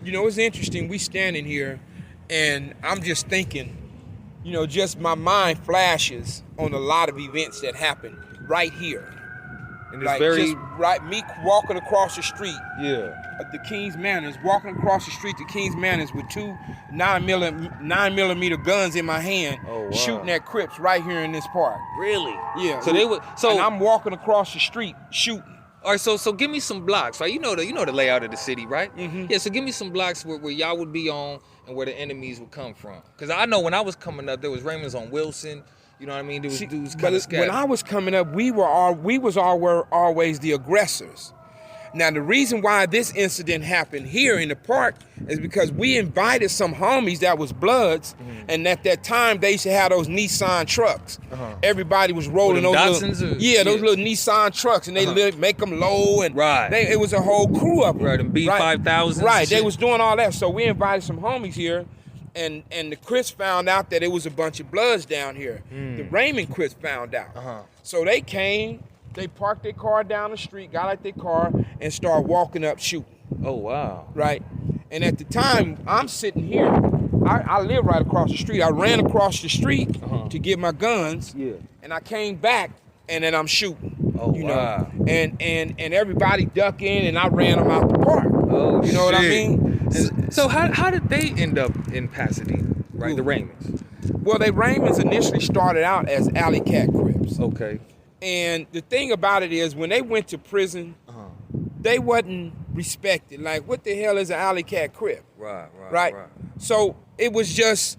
You know, it's interesting. We standing here, and I'm just thinking, you know, just my mind flashes on a lot of events that happened right here. And it's very me walking across the street. Yeah. The King's Manors, walking across the street to King's Manors with two 9mm guns in my hand, shooting at Crips right here in this park. Really? Yeah. So they would. So and I'm walking across the street shooting. All right, so give me some blocks, right? You know the layout of the city, right? Mm-hmm. Yeah, so give me some blocks where y'all would be on and where the enemies would come from. Because I know when I was coming up, there was Raymond's on Wilson. You know what I mean? There was dudes kind of scattered. When I was coming up, we were always the aggressors. Now, the reason why this incident happened here in the park is because we invited some homies that was Bloods, and at that time, they used to have those Nissan trucks. Everybody was rolling those little Nissan trucks, and they make them low, and it was a whole crew of them. Right, and Pt.5. Right, they was doing all that. So we invited some homies here, and the Crips found out that it was a bunch of Bloods down here. The Raymond Crips found out. So they came. They parked their car down the street, got out their car, and started walking up shooting. Oh, wow. Right? And at the time, I'm sitting here. I live right across the street. I ran across the street to get my guns, and I came back, and then I'm shooting. Oh, you wow. know? And everybody ducking, and I ran them out the park. Oh, you know what I mean? So how did they end up in Pasadena, right? Who? The Raymonds. Well, the Raymonds initially started out as Alley Cat Crips. Okay. And the thing about it is, when they went to prison, they wasn't respected. Like, what the hell is an Alley Cat Crip? Right. So it was just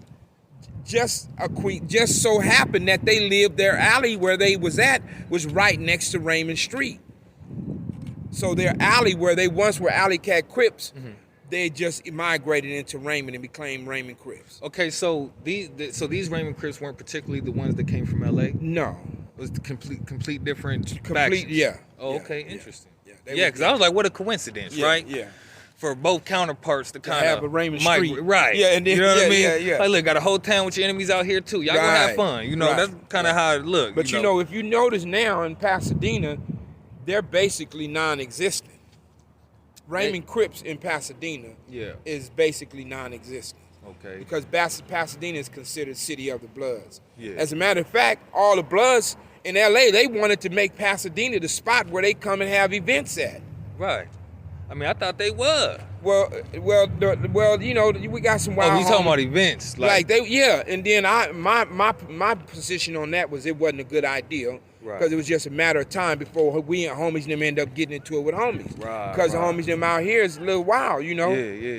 so happened that they lived their alley where they was at was right next to Raymond Street. So their alley where they once were Alley Cat Crips, they just migrated into Raymond and became Raymond Crips. Okay, so these Raymond Crips weren't particularly the ones that came from LA? No. It was the complete different factions? Yeah. Oh, yeah, okay, interesting. Yeah, because I was like, what a coincidence, right? Yeah. For both counterparts to kind of have a Raymond Street. Right. Yeah, and then, you know what I mean? Yeah. Like, look, got a whole town with your enemies out here too. Y'all gonna have fun. You know, that's kind of how it looked. But you know, if you notice now in Pasadena, they're basically non-existent. Raymond Crips in Pasadena is basically non-existent. Okay. Because Pasadena is considered City of the Bloods. Yeah. As a matter of fact, all the Bloods in LA, they wanted to make Pasadena the spot where they come and have events at. Right. I mean, I thought they were. Well, you know, we got some wild. Oh, you talking about events? Like they, and then my position on that was it wasn't a good idea. Because it was just a matter of time before we and homies them end up getting into it with homies. Because the homies them out here is a little wild, you know.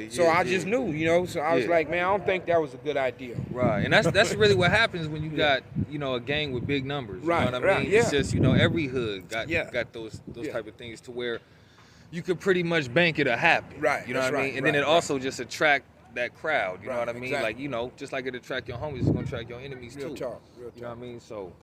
So I just knew, you know. So I was like, man, I don't think that was a good idea. Right, and that's really what happens when you got, you know, a gang with big numbers. You know what I mean? Yeah. It's just, you know, every hood got those type of things to where you could pretty much bank it'll happen. Right. You know what I mean? And then it also just attract that crowd. You know what I mean? Exactly. Like, you know, just like it attract your homies, it's gonna attract your enemies too. Real talk. You know what I mean? So